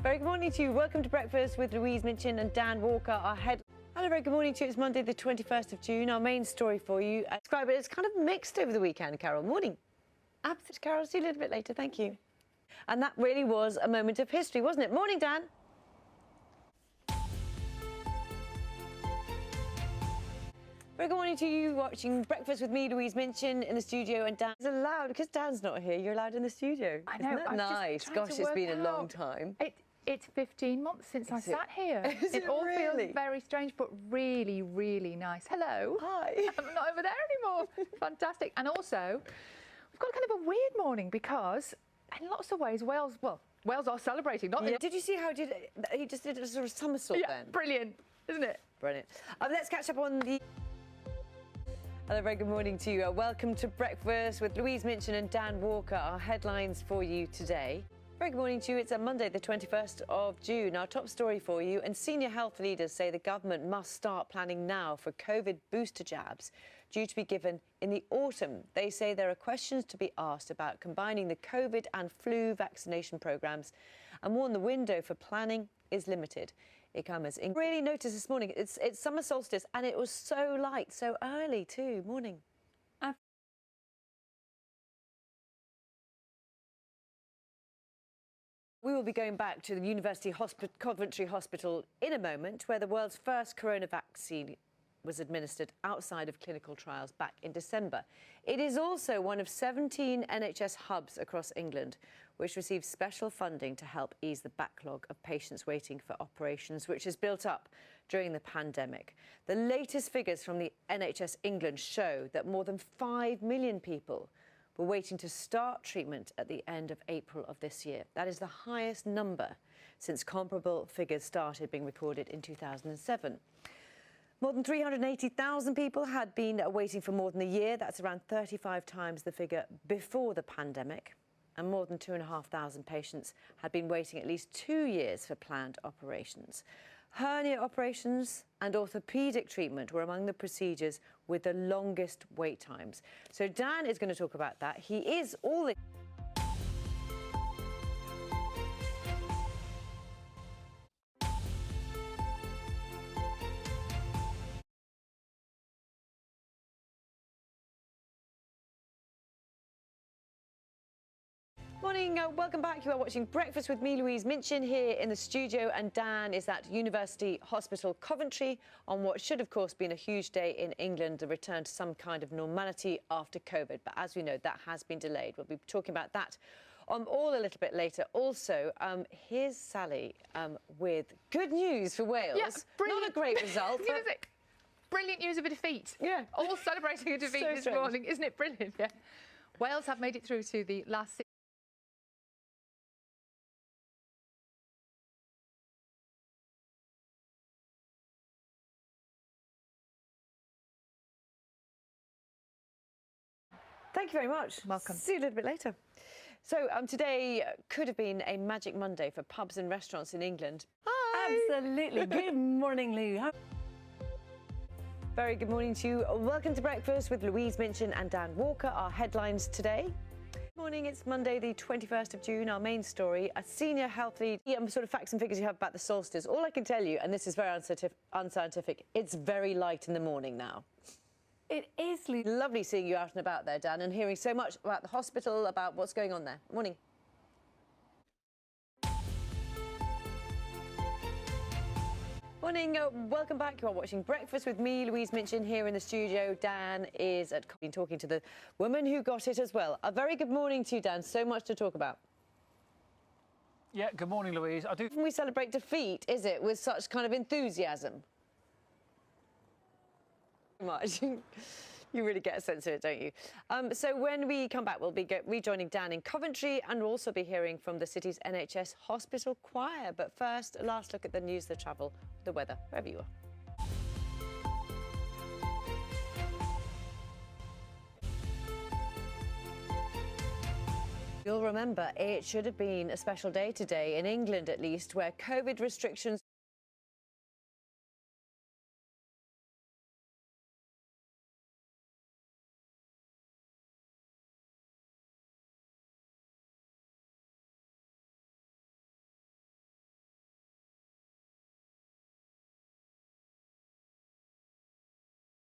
Very good morning to you. Welcome to Breakfast with Louise Minchin and Dan Walker. Hello, very good morning to you. It's Monday the 21st of June. Our main story for you. Describe it. It's kind of mixed over the weekend, Carol. Morning. Absolutely, Carol. See you a little bit later. Thank you. And that really was a moment of history, wasn't it? Morning, Dan. Very good morning to you, watching Breakfast with me, Louise Minchin, in the studio, and Dan's allowed, because Dan's not here, you're allowed in the studio. I know. Isn't that nice? Gosh, it's been a long time. It's 15 months since I sat here. It all feels very strange, but really, really nice. Hello. Hi. I'm not over there anymore. Fantastic. And also, we've got kind of a weird morning because, in lots of ways, Wales are celebrating. Did you see how he just did a sort of somersault then? Brilliant, isn't it? Brilliant. Let's catch up on the... Hello, very good morning to you. Welcome to Breakfast with Louise Minchin and Dan Walker. Our headlines for you today. Very good morning to you. It's a Monday, the 21st of June. Our top story for you, and senior health leaders say the government must start planning now for COVID booster jabs due to be given in the autumn. They say there are questions to be asked about combining the COVID and flu vaccination programmes and warn the window for planning is limited. It comes in. Really noticed this morning, it's summer solstice and it was so light, so early too. Morning. We will be going back to the University Coventry Hospital in a moment, where the world's first corona vaccine was administered outside of clinical trials back in December. It is also one of 17 NHS hubs across England, which receives special funding to help ease the backlog of patients waiting for operations, which has built up during the pandemic. The latest figures from the NHS England show that more than 5 million people were waiting to start treatment at the end of April of this year. That is the highest number since comparable figures started being recorded in 2007. More than 380,000 people had been waiting for more than a year. That's around 35 times the figure before the pandemic. And more than 2,500 patients had been waiting at least 2 years for planned operations. Hernia operations and orthopaedic treatment were among the procedures with the longest wait times. So Dan is going to talk about that. He is all the... Morning, welcome back. You are watching Breakfast with me, Louise Minchin, here in the studio, and Dan is at University Hospital Coventry on what should, of course, been a huge day in England, the return to some kind of normality after COVID. But as we know, that has been delayed. We'll be talking about that all a little bit later. Also, here's Sally with good news for Wales. Yeah, not a great result. Brilliant news of a defeat. Yeah. All celebrating a defeat this morning. Isn't it brilliant? Yeah. Wales have made it through to the last 6. Thank you very much. Welcome. See you a little bit later. So today could have been a magic Monday for pubs and restaurants in England. Hi. Absolutely. Good morning, Lou. Very good morning to you. Welcome to Breakfast with Louise Minchin and Dan Walker. Our headlines today. Good morning, it's Monday the 21st of June. Our main story, a senior health lead, sort of facts and figures you have about the solstice. All I can tell you, and this is very unscientific, it's very light in the morning now. It is, Lou. Lovely seeing you out and about there, Dan, and hearing so much about the hospital, about what's going on there. Morning. Morning, welcome back. You are watching Breakfast with me, Louise Minchin, here in the studio. Dan is talking to the woman who got it as well. A very good morning to you, Dan. So much to talk about. Yeah, good morning, Louise. We celebrate defeat, is it, with such kind of enthusiasm? Much. You really get a sense of it, don't you? So when we come back, we'll be rejoining Dan in Coventry, and we'll also be hearing from the city's NHS hospital choir. But first, a last look at the news, the travel, the weather, wherever you are. You'll remember it should have been a special day today, in England at least, where COVID restrictions